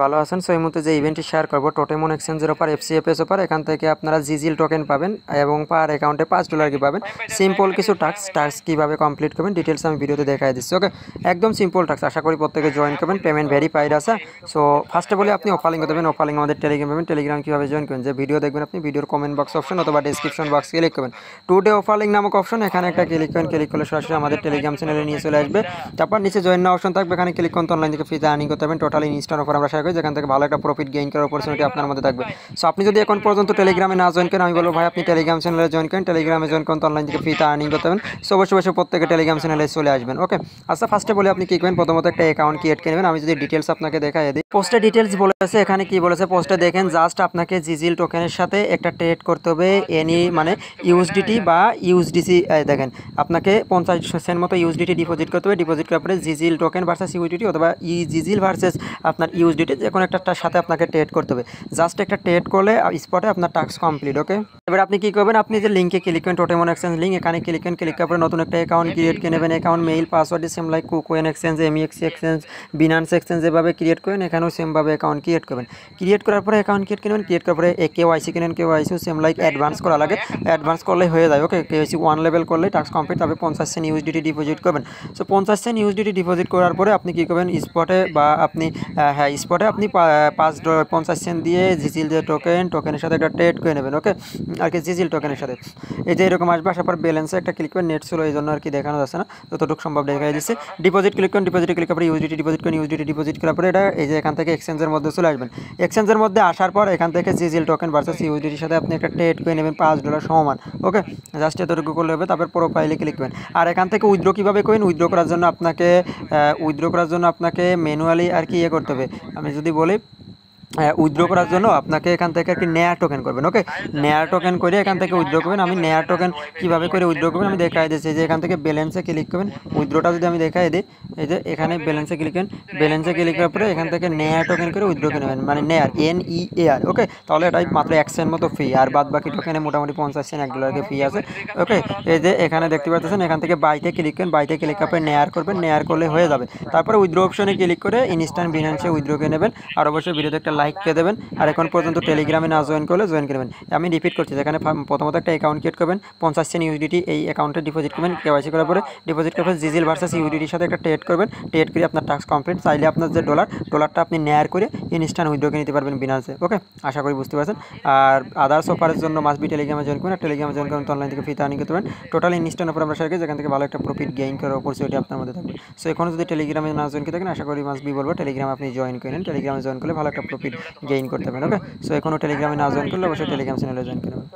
ভালো আছেন। সো এই মুহূর্তে যে ইভেন্টটি শেয়ার করবো টোটেমন এক্সচেঞ্জের ওপর এফসিএফএস ওপর, এখান থেকে আপনারা জিজিল টোকেন পাবেন এবং পার অ্যাকাউন্টে $5 কি পাবেন। সিম্পল কিছু টাস্ক কীভাবে কমপ্লিট করবেন ডিটেলস আমি ভিডিওতে দেখাই দিচ্ছি। ওকে, একদম সিম্পল টাস্ক, আশা করি প্রত্যেকে জয়েন করবেন। পেমেন্ট ভেরিফাইড আছে। সো ফার্স্টে বলে আপনি অফালিং দেবেন, অফালিং আমাদের টেলিগ্রাম পাবেন। টেলিগ্রাম কীভাবে জয়েন করবেন, যে ভিডিও দেখবেন আপনি ভিডিওর কমেন্ট বক্স অপশন অথবা ডিসক্রিপশন বক্স ক্লিক করবেন, টুডে অফালিং নামক অপশন, এখানে একটা ক্লিক করেন। ক্লিক করলে সরাসরি আমাদের টেলিগ্রাম চ্যানেলে নিয়ে চলে আসবে। তারপর নিচে জয়েন না অপশন থাকবে, এখানে ক্লিক করুন। অনলাইন থেকে ফ্রিতে আর্নিং করতে পারবেন। টোটালি ইনস্টার অফার আমরা শেয়ার করি, যেখান থেকে ভালো একটা প্রফিট গেইন করার অপরচুনিটি আপনার মধ্যে থাকবে। সো আপনি যদি এখন পর্যন্ত টেলিগ্রামে না জয়েন করেন, আমি বলবো ভাই আপনি টেলিগ্রাম চ্যানেলে জয়েন করেন। টেলিগ্রামে জয়েন করুন, অনলাইন থেকে ফ্রিতে আর্নিং করতে পারবেন। সো অবশ্যই প্রত্যেকে টেলিগ্রাম চ্যানেলে চলে আসবেন। ওকে, আচ্ছা ফার্স্টে বলে আপনি কী করবেন, প্রথমত একটা অ্যাকাউন্ট ক্রিয়েট করে নেবেন। আমি যদি ডিটেলস আপনাকে দেখাই দিই, পোস্টে ডিটেলস বলেছে, এখানে কি বলেছে পোস্টে দেখেন, জাস্ট আপনাকে জিজিল টোকেনের সাথে একটা ট্রেড করতে হবে। এনি মানে ইউএসডিটি বা ইউএসডিসি, দেখেন আপনাকে 50 সেন্ট মতো ইউএসডিটি ডিপোজিট করতে হবে। ডিপোজিট করার পরে জিজিল টোকেন ভার্সেস ইউএসডিটি অথবা জিজিল ভার্সেস আপনার ইউএসডিটি, যে কোনো একটার সাথে আপনাকে ট্রেড করতে হবে। জাস্ট একটা ট্রেড করলে স্পটে আপনার টাস্ক কমপ্লিট। ওকে, এবার আপনি কী করবেন, আপনি যে লিঙ্কে ক্লিক করেন, টোটেমন এক্সচেঞ্জ লিঙ্ক, এখানে ক্লিক করেন। ক্লিক করার পরে নতুন একটা অ্যাকাউন্ট ক্রিয়েট করে নেবেন। Account mail password same like KuCoin exchange, MEXC exchange, Binance exchange যেভাবে ক্রিয়েট করেন, এখানেও সেমভাবে অ্যাকাউন্ট ক্রিয়েট করবেন। ক্রিয়েট করার পরে অ্যাকাউন্ট ক্রিয়েট করবেন। ক্রিয়েট করার পরে কেওয়াইসি কিনেন। কেওয়াইসিও সেম লাইক অ্যাডভান্স করা লাগে, অ্যাডভান্স করলে হয়ে যায়। ওকে, কেওয়াইসি 1 লেভেল করলে টাস্ক কমপ্লিট। তবে 50 সেন্ট ইউএসডিটি ডিপোজিট করবেন। সো 50 সেন্ট ইউএসডিটি ডিপোজিট করার পরে আপনি কী করবেন, স্পটে বা আপনি স্পটে আপনি $50 সেন্ট দিয়ে জিজিল যে টোকেনের সাথে একটা ট্রেড করে নেবেন। ওকে, আর কি জিজিল টোকেনের সাথে এই যে এরকম আসবে। আসার পর ব্যালেন্সে একটা ক্লিক করে, নেট ছিল এই জন্য আর কি দেখানো যাচ্ছে না, যতটুকু সম্ভব দেখাই দিচ্ছে। ডিপোজিট ক্লিক করেন। ডিপোজিটে ক্লিক করে ইউএসডিটি ডিপোজিট করেন। ইউএসডিটি ডিপোজিট করার পরে এটা এই যে এখান থেকে এক্সচেঞ্জের মধ্যে চলে আসবেন। এক্সচেঞ্জের মধ্যে আসার পর এখান থেকে জিজিল টোকেন ভার্সেস ইউএসডিটির সাথে আপনি একটা ট্রেড করে নেবেন $5 সমান। ওকে, জাস্ট এতটুকু করলে হবে। তারপর প্রোফাইলে ক্লিক করবেন। আর এখান থেকে উইথড্র কীভাবে করেন, উইথড্র করার জন্য আপনাকে ম্যানুয়ালি আর কি করতে হবে। আমি যদি বলি উইথড্র করার জন্য আপনাকে এখান থেকে একটি নেয়ার টোকেন করবেন। ওকে, নেয়ার টোকেন করে এখান থেকে উইথড্র করবেন। আমি নেয়ার টোকেন কীভাবে করে উইথড্র করবেন আমি দেখাই দিচ্ছি। যে এখান থেকে ব্যালেন্সে ক্লিক করবেন। উইথড্রটা যদি আমি দেখাই দিই, এই যে এখানে ব্যালেন্সে ক্লিক করেন। ব্যালেন্সে ক্লিক করার পরে এখান থেকে নেয়ার টোকেন করে উইথড্র করে নেবেন, মানে নেয়ার NEAR। ওকে, তাহলে এটাই মাত্র 1 সেন্ট মতো ফি, আর বাদ বাকি টোকেনে মোটামুটি 50 সেন্ট $1 ফি আছে। ওকে, এই যে এখানে দেখতে পাচ্ছেন, এখান থেকে বাইতে ক্লিক করেন। বাইতে ক্লিক করার পরে নেয়ার করবেন। নেয়ার করলে হয়ে যাবে। তারপরে উইথড্র অপশনে ক্লিক করে ইনস্ট্যান্ট বিনান্সে উইথড্র করে নেবেন। আর অবশ্যই ভিডিওতে একটা লাইক করে দেবেন। আর এখন পর্যন্ত টেলিগ্রামে না জয়েন করলে জয়েন করবেন। আমি রিপিট করছি, যেখানে প্রথমত একটা অ্যাকাউন্ট ক্রিয়েট করবেন, 50 সেন্ট ইউএসডিটি এই অ্যাকাউন্টে ডিপোজিট করবেন। কেওয়াইসি করার পরে ডিপোজিট করার পরে জিজিল ভার্সেস ইউএসডিটির সাথে একটা ট্রেড করবেন। ট্রেড করে আপনার টাস্ক কমপ্লিট। চাইলে আপনার যে ডলারটা আপনি নেয়ার করে ইনস্ট্যান্ট উইথড্র করে নিতে পারবেন বিনান্সে। ওকে, আশা করি বুঝতে পারছেন। আর আদার্স অফারের জন্য মাস্ট বি টেলিগ্রামে জয়েন করুন। আর টেলিগ্রামে জয়েন করুন, অনলাইন থেকে ফ্রিতে আর্নিং করতে পারেন। টোটাল ইনস্ট্যান্ট অফার আমরা শেয়ার করি, যেখান থেকে ভালো একটা প্রফিট গেইন করার অপরচুনিটি আপনার মধ্যে থাকবে। সো এখনও যদি টেলিগ্রামে না জয়েন করে থাকেন, আশা করি মাস্ট বি বলবো টেলিগ্রামে আপনি জয়েন করেন। টেলিগ্রামে জয়েন করলে ভালো একটা প্রফিট গেইন করতে পারেন। ওকে, সো এখনও টেলিগ্রামে না জয়েন করলে অবশ্যই টেলিগ্রাম চ্যানেলে জয়েন করবেন।